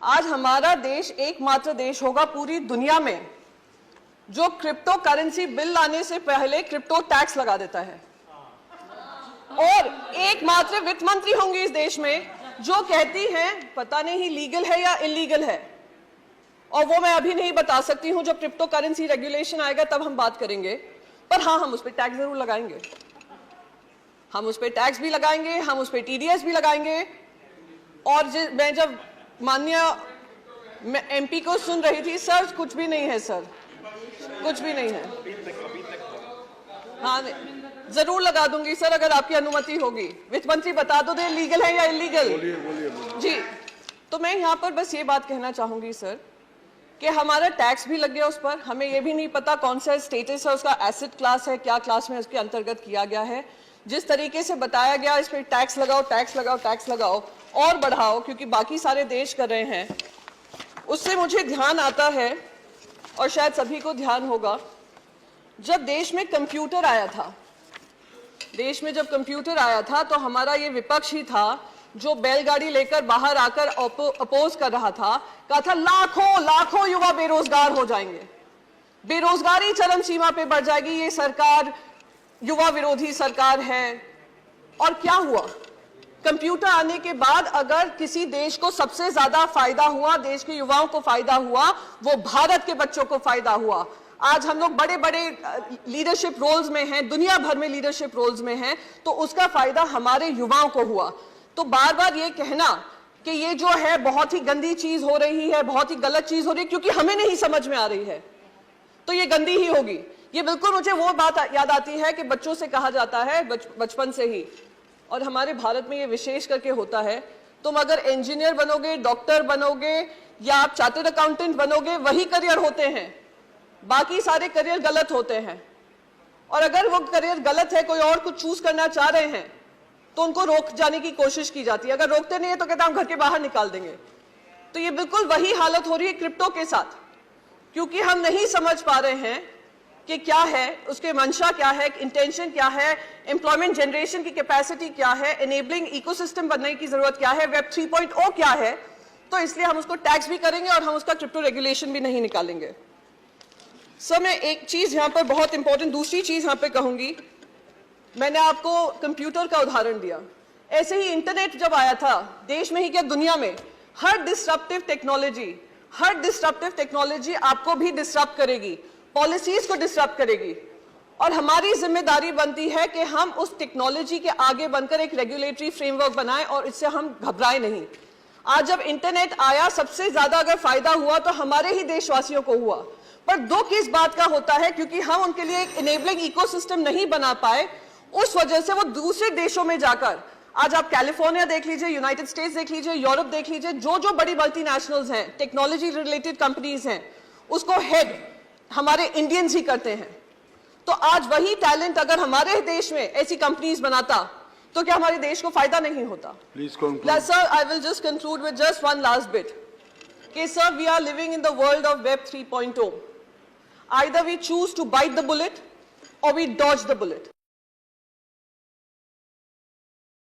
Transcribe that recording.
आज हमारा देश एकमात्र देश होगा पूरी दुनिया में जो क्रिप्टो करेंसी बिल लाने से पहले क्रिप्टो टैक्स लगा देता है, और एकमात्र वित्त मंत्री होंगी इस देश में जो कहती हैं पता नहीं लीगल है या इलीगल है, और वो मैं अभी नहीं बता सकती हूं। जब क्रिप्टो करेंसी रेगुलेशन आएगा तब हम बात करेंगे, पर हाँ, हम उस पर टैक्स जरूर लगाएंगे। हम उस पर टैक्स भी लगाएंगे, हम उस पर टीडीएस भी लगाएंगे। और मैं जब माननीय एमपी को सुन रही थी, सर कुछ भी नहीं है, सर कुछ भी नहीं है। हाँ, जरूर लगा दूंगी सर, अगर आपकी अनुमति होगी। वित्त मंत्री बता दो दे लीगल है या इलीगल। जी, तो मैं यहाँ पर बस ये बात कहना चाहूंगी सर कि हमारा टैक्स भी लग गया उस पर, हमें ये भी नहीं पता कौन सा स्टेटस है उसका, एसेट क्लास है, क्या क्लास में उसके अंतर्गत किया गया है। जिस तरीके से बताया गया इस पर टैक्स लगाओ, टैक्स लगाओ, टैक्स लगाओ और बढ़ाओ, क्योंकि बाकी सारे देश कर रहे हैं, उससे मुझे ध्यान आता है, और शायद सभी को ध्यान होगा, जब देश में कंप्यूटर आया था, देश में जब कंप्यूटर आया था तो हमारा ये विपक्ष ही था जो बैलगाड़ी लेकर बाहर आकर अपोज कर रहा था, कहा था लाखों लाखों युवा बेरोजगार हो जाएंगे, बेरोजगारी चरम सीमा पे बढ़ जाएगी, ये सरकार युवा विरोधी सरकार है। और क्या हुआ? कंप्यूटर आने के बाद अगर किसी देश को सबसे ज्यादा फायदा हुआ, देश के युवाओं को फायदा हुआ, वो भारत के बच्चों को फायदा हुआ। आज हम लोग बड़े बड़े लीडरशिप रोल्स में हैं, दुनिया भर में लीडरशिप रोल्स में हैं, तो उसका फायदा हमारे युवाओं को हुआ। तो बार बार ये कहना कि ये जो है बहुत ही गंदी चीज हो रही है, बहुत ही गलत चीज हो रही है, क्योंकि हमें नहीं समझ में आ रही है तो ये गंदी ही होगी। ये बिल्कुल मुझे वो बात याद आती है कि बच्चों से कहा जाता है बचपन से ही, और हमारे भारत में ये विशेष करके होता है, तुम अगर इंजीनियर बनोगे, डॉक्टर बनोगे या आप चार्टर्ड अकाउंटेंट बनोगे, वही करियर होते हैं, बाकी सारे करियर गलत होते हैं। और अगर वो करियर गलत है, कोई और कुछ चूज करना चाह रहे हैं, तो उनको रोक जाने की कोशिश की जाती है। अगर रोकते नहीं है तो कहते हैं हम घर के बाहर निकाल देंगे। तो ये बिल्कुल वही हालत हो रही है क्रिप्टो के साथ, क्योंकि हम नहीं समझ पा रहे हैं कि क्या है उसके मंशा, क्या है इंटेंशन, क्या है एम्प्लॉयमेंट जनरेशन की कैपेसिटी, क्या है एनेबलिंग इकोसिस्टम बनने की जरूरत, क्या है वेब 3.0 क्या है। तो इसलिए हम उसको टैक्स भी करेंगे और हम उसका क्रिप्टो रेगुलेशन भी नहीं निकालेंगे। सर, मैं एक चीज यहाँ पर बहुत इंपॉर्टेंट, दूसरी चीज यहाँ पे कहूंगी। मैंने आपको कंप्यूटर का उदाहरण दिया, ऐसे ही इंटरनेट जब आया था, देश में ही क्या दुनिया में, हर डिस्ट्रप्टिव टेक्नोलॉजी आपको भी डिस्टर्ब करेगी, पॉलिसीज को डिस्टर्ब करेगी, और हमारी जिम्मेदारी बनती है कि हम उस टेक्नोलॉजी के आगे बनकर एक रेगुलेटरी फ्रेमवर्क बनाएं और इससे हम घबराएं नहीं। आज जब इंटरनेट आया, सबसे ज्यादा अगर फायदा हुआ तो हमारे ही देशवासियों को हुआ, पर दुख इस बात का होता है क्योंकि हम उनके लिए एक इनेबलिंग इकोसिस्टम नहीं बना पाए, उस वजह से वो दूसरे देशों में जाकर, आज आप कैलिफोर्निया देख लीजिए, यूनाइटेड स्टेट्स देख लीजिए, यूरोप देख लीजिए, जो जो बड़ी मल्टीनेशनल्स हैं, टेक्नोलॉजी रिलेटेड कंपनीज हैं, उसको हेड हमारे इंडियंस ही करते हैं। तो आज वही टैलेंट अगर हमारे देश में ऐसी कंपनीज बनाता तो क्या हमारे देश को फायदा नहीं होता? Sir, I will just conclude with just one last bit कि sir, we are living in the world of web 3.0. Either we choose to bite the bullet or we dodge the bullet.